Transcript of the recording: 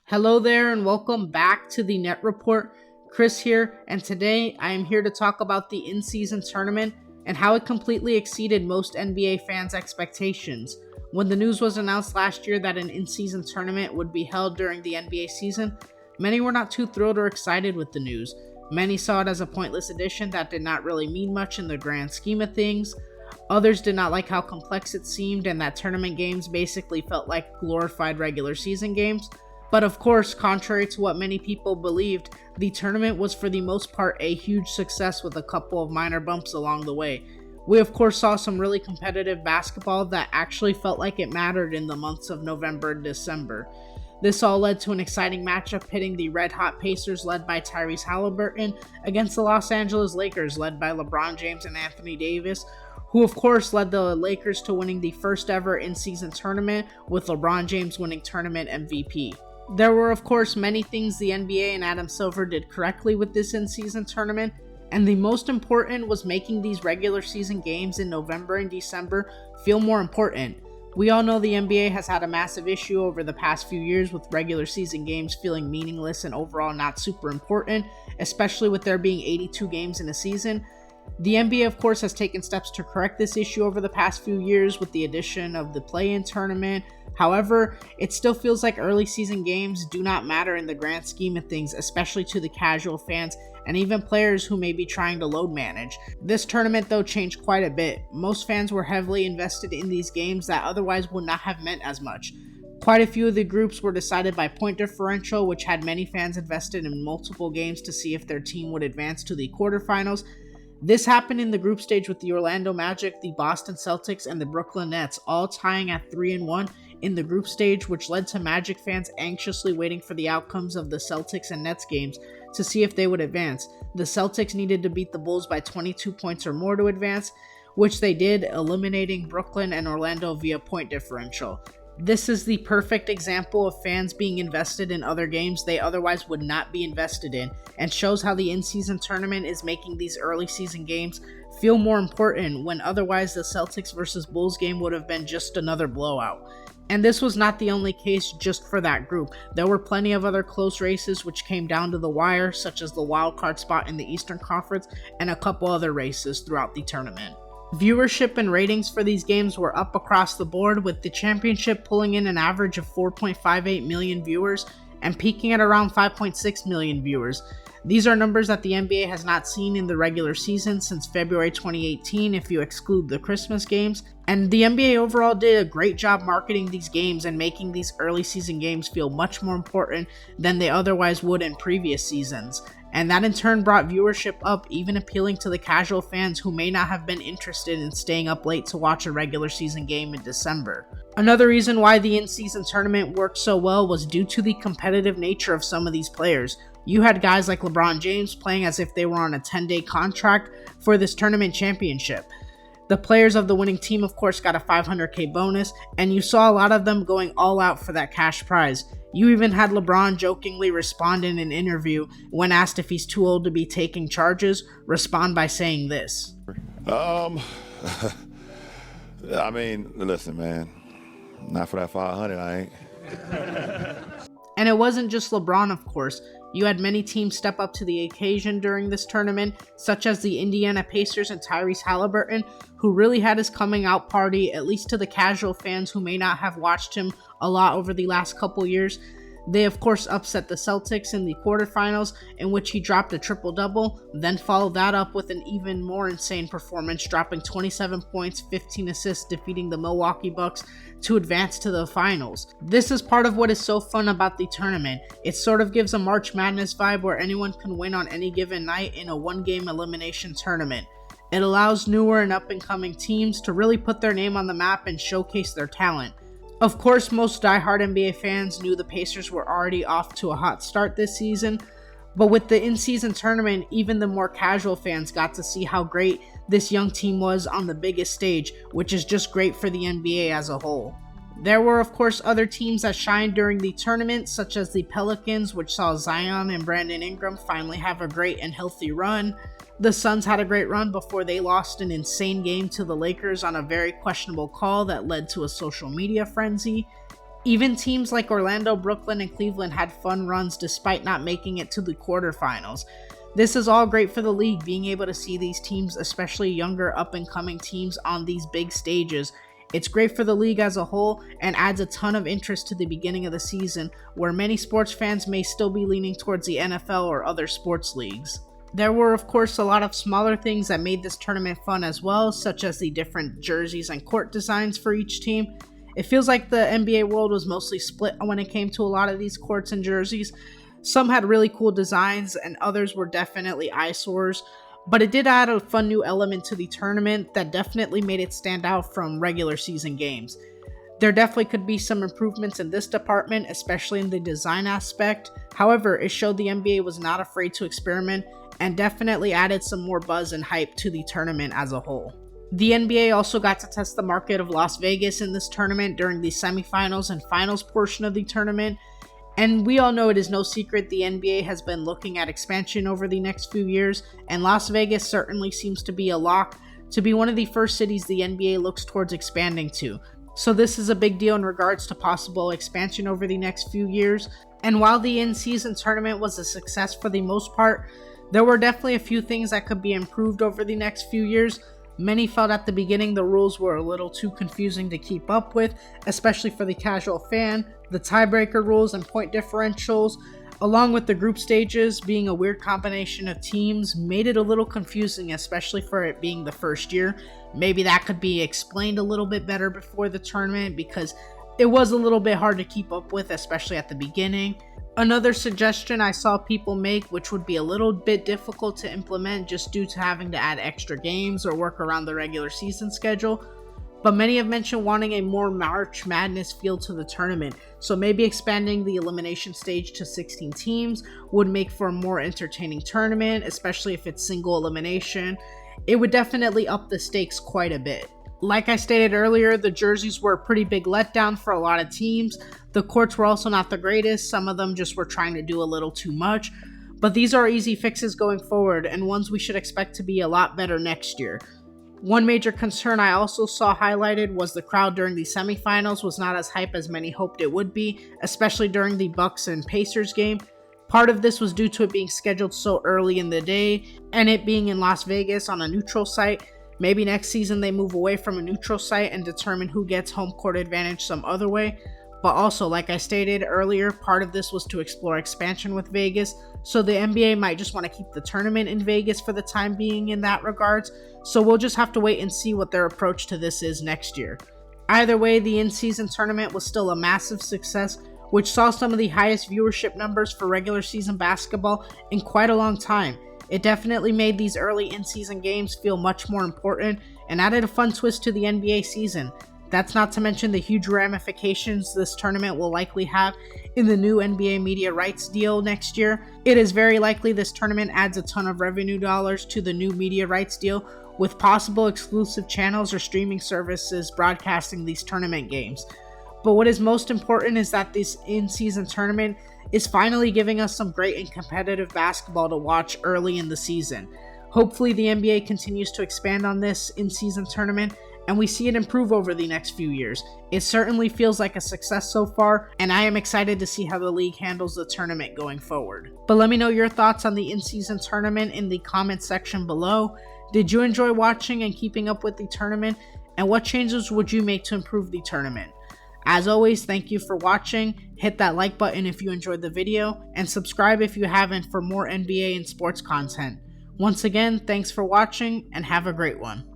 Hello there and welcome back to the Net Report. Chris here, and today I am here to talk about the in-season tournament and how it completely exceeded most NBA fans' expectations. When the news was announced last year that an in-season tournament would be held during the NBA season, many were not too thrilled or excited with the news. Many saw it as a pointless addition that did not really mean much in the grand scheme of things. Others did not like how complex it seemed and that tournament games basically felt like glorified regular season games. But of course, contrary to what many people believed, the tournament was for the most part a huge success with a couple of minor bumps along the way. We of course saw some really competitive basketball that actually felt like it mattered in the months of November and December. This all led to an exciting matchup pitting the red-hot Pacers led by Tyrese Halliburton against the Los Angeles Lakers led by LeBron James and Anthony Davis, who of course led the Lakers to winning the first ever in-season tournament, with LeBron James winning tournament MVP. There were of course many things the NBA and Adam Silver did correctly with this in-season tournament, and the most important was making these regular season games in November and December feel more important. We all know the NBA has had a massive issue over the past few years with regular season games feeling meaningless and overall not super important, especially with there being 82 games in a season. The NBA of course has taken steps to correct this issue over the past few years with the addition of the play-in tournament. However, it still feels like early season games do not matter in the grand scheme of things, especially to the casual fans and even players who may be trying to load manage. This tournament though changed quite a bit. Most fans were heavily invested in these games that otherwise would not have meant as much. Quite a few of the groups were decided by point differential, which had many fans invested in multiple games to see if their team would advance to the quarterfinals. This happened in the group stage with the Orlando Magic, the Boston Celtics, and the Brooklyn Nets all tying at 3-1 in the group stage, which led to Magic fans anxiously waiting for the outcomes of the Celtics and Nets games to see if they would advance. The Celtics needed to beat the Bulls by 22 points or more to advance, which they did, eliminating Brooklyn and Orlando via point differential. This is the perfect example of fans being invested in other games they otherwise would not be invested in, and shows how the in-season tournament is making these early season games feel more important when otherwise the Celtics versus Bulls game would have been just another blowout. And this was not the only case just for that group. There were plenty of other close races which came down to the wire, such as the wild card spot in the Eastern Conference and a couple other races throughout the tournament. Viewership and ratings for these games were up across the board, with the championship pulling in an average of 4.58 million viewers and peaking at around 5.6 million viewers. These are numbers that the NBA has not seen in the regular season since February 2018 if you exclude the Christmas games, and the NBA overall did a great job marketing these games and making these early season games feel much more important than they otherwise would in previous seasons. And that in turn brought viewership up, even appealing to the casual fans who may not have been interested in staying up late to watch a regular season game in December. Another reason why the in-season tournament worked so well was due to the competitive nature of some of these players. You had guys like LeBron James playing as if they were on a 10-day contract for this tournament championship. The players of the winning team of course got a $500K bonus, and you saw a lot of them going all out for that cash prize. You even had LeBron jokingly respond in an interview when asked if he's too old to be taking charges, respond by saying this. I mean, listen, man, not for that 500, I ain't. And it wasn't just LeBron, of course. You had many teams step up to the occasion during this tournament, such as the Indiana Pacers and Tyrese Halliburton, who really had his coming out party, at least to the casual fans who may not have watched him a lot over the last couple years. They of course upset the Celtics in the quarterfinals, in which he dropped a triple-double, then followed that up with an even more insane performance, dropping 27 points, 15 assists, defeating the Milwaukee Bucks to advance to the finals. This is part of what is so fun about the tournament. It sort of gives a March Madness vibe where anyone can win on any given night in a one-game elimination tournament. It allows newer and up-and-coming teams to really put their name on the map and showcase their talent. Of course, most diehard NBA fans knew the Pacers were already off to a hot start this season, but with the in-season tournament, even the more casual fans got to see how great this young team was on the biggest stage, which is just great for the NBA as a whole. There were of course other teams that shined during the tournament, such as the Pelicans, which saw Zion and Brandon Ingram finally have a great and healthy run. The Suns had a great run before they lost an insane game to the Lakers on a very questionable call that led to a social media frenzy. Even teams like Orlando, Brooklyn, and Cleveland had fun runs despite not making it to the quarterfinals. This is all great for the league, being able to see these teams, especially younger up-and-coming teams, on these big stages. It's great for the league as a whole and adds a ton of interest to the beginning of the season, where many sports fans may still be leaning towards the NFL or other sports leagues. There were, of course, a lot of smaller things that made this tournament fun as well, such as the different jerseys and court designs for each team. It feels like the NBA world was mostly split when it came to a lot of these courts and jerseys. Some had really cool designs and others were definitely eyesores, but it did add a fun new element to the tournament that definitely made it stand out from regular season games. There definitely could be some improvements in this department, especially in the design aspect. However, it showed the NBA was not afraid to experiment and definitely added some more buzz and hype to the tournament as a whole. The NBA also got to test the market of Las Vegas in this tournament during the semifinals and finals portion of the tournament. And we all know it is no secret the NBA has been looking at expansion over the next few years, and Las Vegas certainly seems to be a lock to be one of the first cities the NBA looks towards expanding to. So this is a big deal in regards to possible expansion over the next few years. And while the in-season tournament was a success for the most part, there were definitely a few things that could be improved over the next few years. Many felt at the beginning the rules were a little too confusing to keep up with, especially for the casual fan. The tiebreaker rules and point differentials, along with the group stages being a weird combination of teams, made it a little confusing, especially for it being the first year. Maybe that could be explained a little bit better before the tournament because it was a little bit hard to keep up with, especially at the beginning. Another suggestion I saw people make, which would be a little bit difficult to implement just due to having to add extra games or work around the regular season schedule, but many have mentioned wanting a more March Madness feel to the tournament, so maybe expanding the elimination stage to 16 teams would make for a more entertaining tournament, especially if it's single elimination. It would definitely up the stakes quite a bit. Like I stated earlier, the jerseys were a pretty big letdown for a lot of teams. The courts were also not the greatest. Some of them just were trying to do a little too much. But these are easy fixes going forward and ones we should expect to be a lot better next year. One major concern I also saw highlighted was the crowd during the semifinals was not as hype as many hoped it would be, especially during the Bucks and Pacers game. Part of this was due to it being scheduled so early in the day and it being in Las Vegas on a neutral site. Maybe next season they move away from a neutral site and determine who gets home court advantage some other way. But also, like I stated earlier, part of this was to explore expansion with Vegas, so the NBA might just want to keep the tournament in Vegas for the time being in that regards, so we'll just have to wait and see what their approach to this is next year. Either way, the in-season tournament was still a massive success, which saw some of the highest viewership numbers for regular season basketball in quite a long time. It definitely made these early in-season games feel much more important and added a fun twist to the NBA season. That's not to mention the huge ramifications this tournament will likely have in the new NBA media rights deal next year. It is very likely this tournament adds a ton of revenue dollars to the new media rights deal, with possible exclusive channels or streaming services broadcasting these tournament games. But what is most important is that this in-season tournament is finally giving us some great and competitive basketball to watch early in the season. Hopefully the NBA continues to expand on this in-season tournament and we see it improve over the next few years. It certainly feels like a success so far, and I am excited to see how the league handles the tournament going forward. But let me know your thoughts on the in-season tournament in the comments section below. Did you enjoy watching and keeping up with the tournament? And what changes would you make to improve the tournament? As always, thank you for watching. Hit that like button if you enjoyed the video, and subscribe if you haven't for more NBA and sports content. Once again, thanks for watching, and have a great one.